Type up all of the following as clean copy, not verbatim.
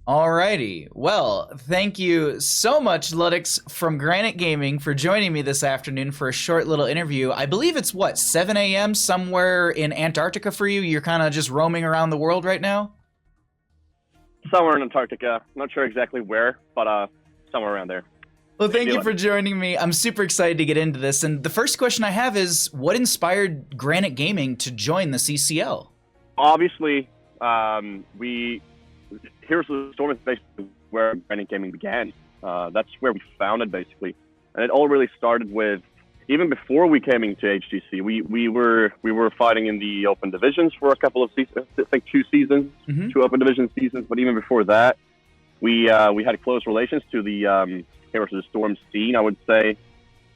Alrighty. Well, thank you so much, Luddixz from Granit Gaming, for joining me this afternoon for a short little interview. I believe it's, what, 7 a.m. somewhere in Antarctica for you? You're kind of just roaming around the world right now? Somewhere in Antarctica. Not sure exactly where, but somewhere around there. Well, thank you for joining me. I'm super excited to get into this. And the first question I have is, what inspired Granit Gaming to join the CCL? Obviously, Heroes of the Storm is basically where Granit Gaming began. That's where we founded, basically. And it all really started with, even before we came into HGC, we were fighting in the open divisions for a couple of seasons, I think 2 seasons, 2 open division seasons. But even before that, we had close relations to the Heroes of the Storm scene, I would say,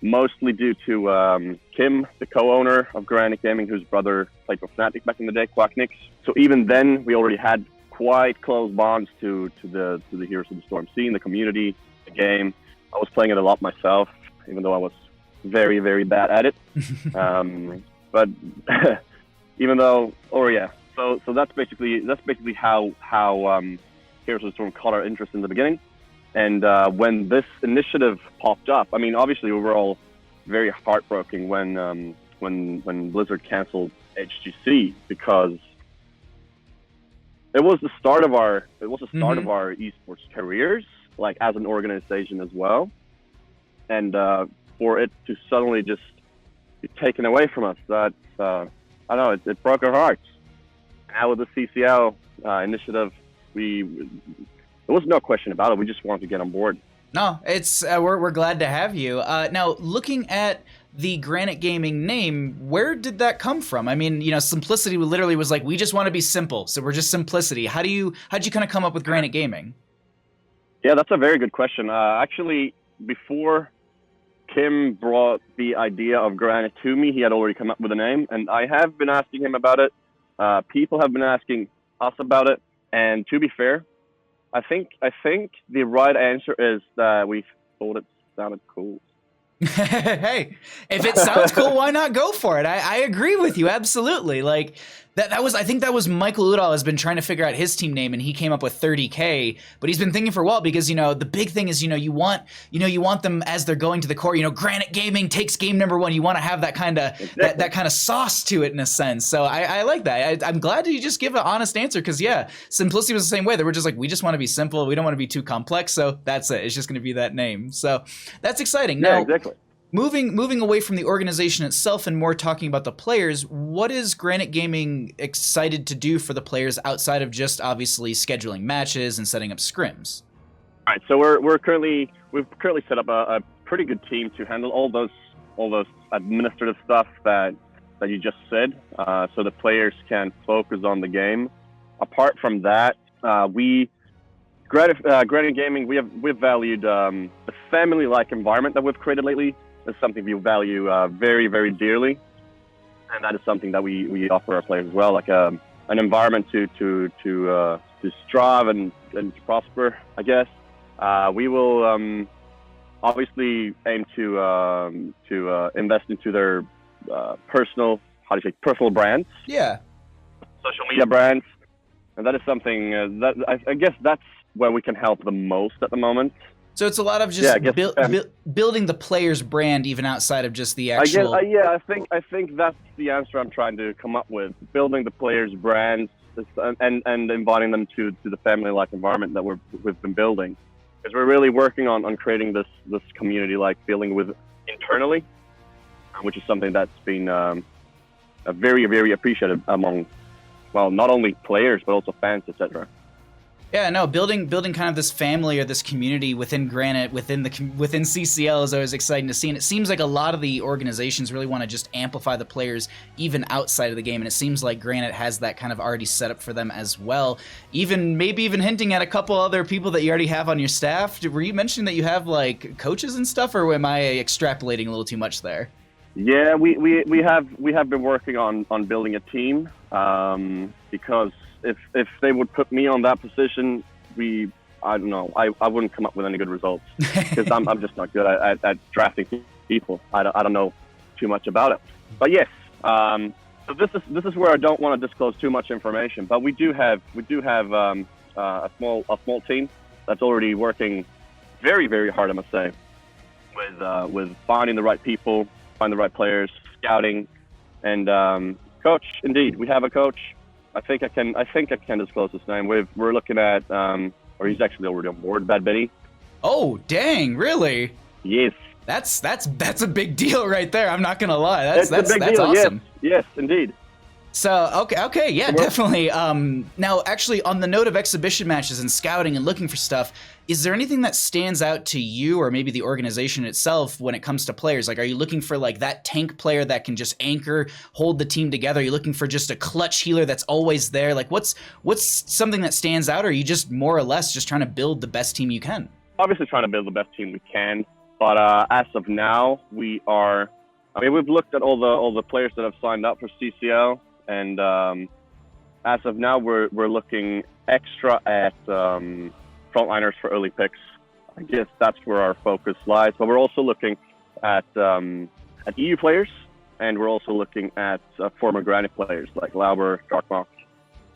mostly due to Kim, the co-owner of Granit Gaming, whose brother played for Fnatic back in the day, Quacknix. So even then, we already had quite close bonds to the Heroes of the Storm scene, the community, the game. I was playing it a lot myself, even though I was very, very bad at it. But even though, so that's basically how Heroes of the Storm caught our interest in the beginning. And when this initiative popped up, I mean, obviously we were all very heartbroken when Blizzard canceled HGC, because it was the start of our esports careers, like as an organization as well. And for it to suddenly just be taken away from us, that I don't know, it broke our hearts. Now with the CCL initiative, there was no question about it. We just wanted to get on board. No, it's we're glad to have you. Now, looking at the Granit Gaming name, where did that come from? I mean, simplicity literally was like, we just want to be simple, so we're just simplicity. How'd you kind of come up with Granit Gaming? Yeah, that's a very good question. Actually, before Kim brought the idea of Granit to me, he had already come up with a name, and I have been asking him about it. People have been asking us about it, and to be fair, I think the right answer is that we thought it sounded cool. Hey, if it sounds cool, why not go for it? I agree with you, absolutely. Like I think that was Michael Udall has been trying to figure out his team name, and he came up with 30K, but he's been thinking for a while because the big thing is you want them as they're going to the core. Granit Gaming takes game number 1. You want to have that kind of that kind of sauce to it in a sense. So I like that. I'm glad that you just give an honest answer, because simplicity was the same way. They were just like, we just want to be simple. We don't want to be too complex. So that's it. It's just going to be that name. So that's exciting. Yeah, exactly. Moving away from the organization itself and more talking about the players, what is Granit Gaming excited to do for the players outside of just obviously scheduling matches and setting up scrims? All right, so we've currently set up a pretty good team to handle all those administrative stuff that you just said, so the players can focus on the game. Apart from that, Granit Gaming, we've valued the family-like environment that we've created lately. Is something we value very, very dearly, and that is something that we offer our players as well, like an environment to strive and to prosper, I guess. We will obviously aim to invest into their personal brands, social media brands, and that is something that I guess that's where we can help the most at the moment. So it's a lot of just building the player's brand even outside of just the actual... I think that's the answer I'm trying to come up with. Building the player's brands and inviting them to the family-like environment that we've been building. Because we're really working on creating this community-like feeling with internally, which is something that's been very, very appreciated among, well, not only players, but also fans, etc. Yeah, no, building kind of this family or this community within Granit, within CCL is always exciting to see, and it seems like a lot of the organizations really want to just amplify the players even outside of the game, and it seems like Granit has that kind of already set up for them as well. Maybe even hinting at a couple other people that you already have on your staff. Were you mentioning that you have like coaches and stuff, or am I extrapolating a little too much there? Yeah, we have been working on building a team, because if they would put me on that position, I don't know, I wouldn't come up with any good results, because I'm just not good at drafting people. I don't know too much about it. But yes, so this is where I don't want to disclose too much information. But we do have a small team that's already working very, very hard, I must say, with finding the right people, finding the right players, scouting, and coach. Indeed, we have a coach. I think I can disclose his name. We're looking at, or he's actually already on board, BadBenny. Oh, dang! Really? Yes. That's a big deal right there. I'm not gonna lie. That's a big deal. awesome. Yes, indeed. So okay, yeah, definitely. Now, actually, on the note of exhibition matches and scouting and looking for stuff, is there anything that stands out to you or maybe the organization itself when it comes to players? Like, are you looking for like that tank player that can just anchor, hold the team together? Are you looking for just a clutch healer that's always there? Like, what's something that stands out? Or are you just more or less just trying to build the best team you can? Obviously, trying to build the best team we can, but as of now, we've looked at all the players that have signed up for CCL. And as of now, we're looking extra at frontliners for early picks. I guess that's where our focus lies. But we're also looking at EU players, and we're also looking at former Granit players like Lauber, Darkmark,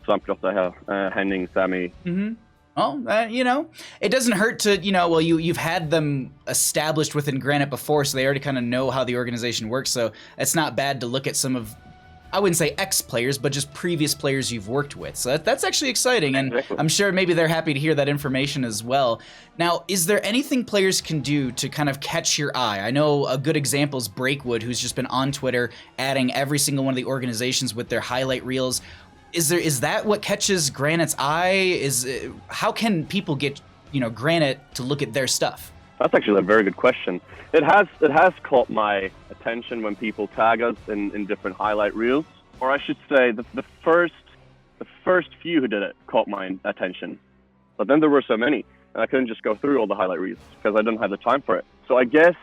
Samklotta, Henning, Sammy. Mm-hmm. Well, it doesn't hurt to, you've had them established within Granit before, so they already kind of know how the organization works. So it's not bad to look at some of, I wouldn't say ex-players, but just previous players you've worked with. So that's actually exciting, and exactly. I'm sure maybe they're happy to hear that information as well. Now, is there anything players can do to kind of catch your eye? I know a good example is Breakwood, who's just been on Twitter adding every single one of the organizations with their highlight reels. Is that what catches Granit's eye? How can people get, Granit to look at their stuff? That's actually a very good question. It has caught my attention when people tag us in different highlight reels, or I should say the first few who did it caught my attention. But then there were so many, and I couldn't just go through all the highlight reels because I didn't have the time for it. So I guess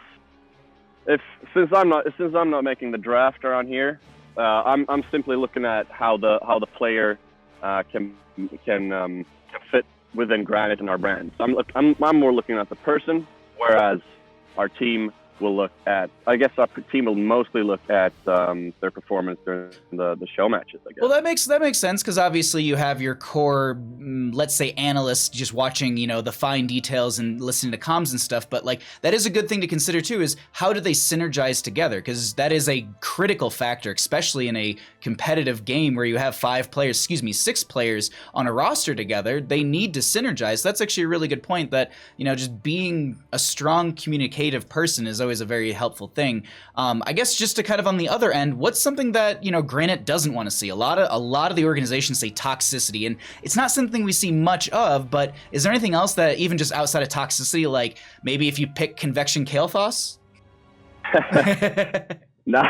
since I'm not making the draft around here, I'm simply looking at how the player can fit within Granit and our brand. So I'm more looking at the person. Whereas our team will look at, I guess our team will mostly look at their performance during the show matches, I guess. Well, that makes sense, because obviously you have your core, let's say, analysts just watching, the fine details and listening to comms and stuff. But like, that is a good thing to consider too, is how do they synergize together? Because that is a critical factor, especially in a competitive game where you have 6 players on a roster together. They need to synergize. That's actually a really good point, that, just being a strong communicative person is always a very helpful thing. I guess just to kind of on the other end, what's something that, Granit doesn't want to see? A lot of the organizations say toxicity, and it's not something we see much of, but is there anything else that, even just outside of toxicity, like maybe if you pick Convection Kael'thas? Nah,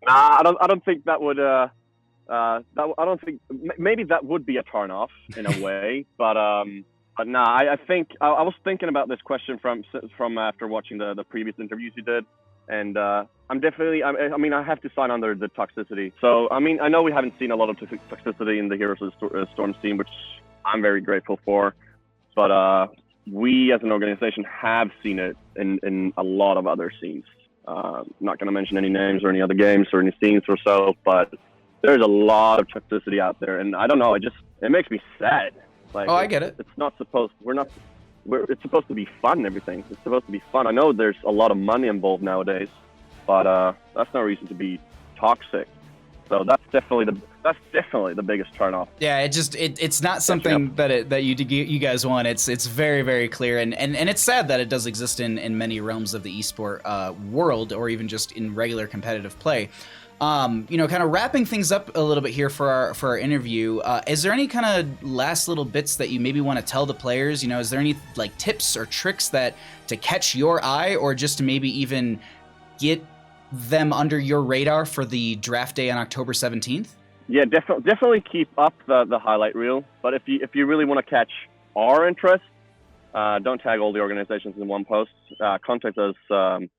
I don't think that would I don't think, maybe that would be a turn off in a way, but nah, I think I was thinking about this question from after watching the previous interviews you did, and I'm definitely, I mean, I have to sign under the toxicity. So, I mean, I know we haven't seen a lot of toxicity in the Heroes of the Storm scene, which I'm very grateful for, but we as an organization have seen it in a lot of other scenes. I'm not going to mention any names or any other games or any scenes or so, but there's a lot of toxicity out there, and I don't know, it makes me sad. Like, I get it. It's supposed to be fun and everything. It's supposed to be fun. I know there's a lot of money involved nowadays, but that's no reason to be toxic. So that's definitely the biggest turnoff. Yeah, it's not something that you guys want. It's very, very clear, and it's sad that it does exist in many realms of the esport world, or even just in regular competitive play. Kind of wrapping things up a little bit here for our interview, is there any kind of last little bits that you maybe want to tell the players? Is there any like tips or tricks to catch your eye, or just to maybe even get them under your radar for the draft day on October 17th? Yeah, definitely keep up the highlight reel. But if you really want to catch our interest, don't tag all the organizations in one post. Contact us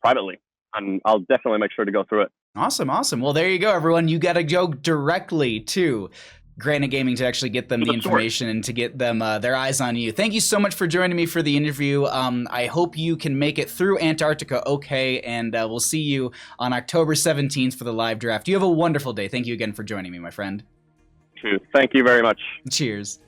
privately, and I'll definitely make sure to go through it. Awesome. Well, there you go, everyone. You got to go directly to Granit Gaming to actually get them the information and to get them their eyes on you. Thank you so much for joining me for the interview. I hope you can make it through Antarctica okay, and we'll see you on October 17th for the live draft. You have a wonderful day. Thank you again for joining me, my friend. Thank you very much. Cheers.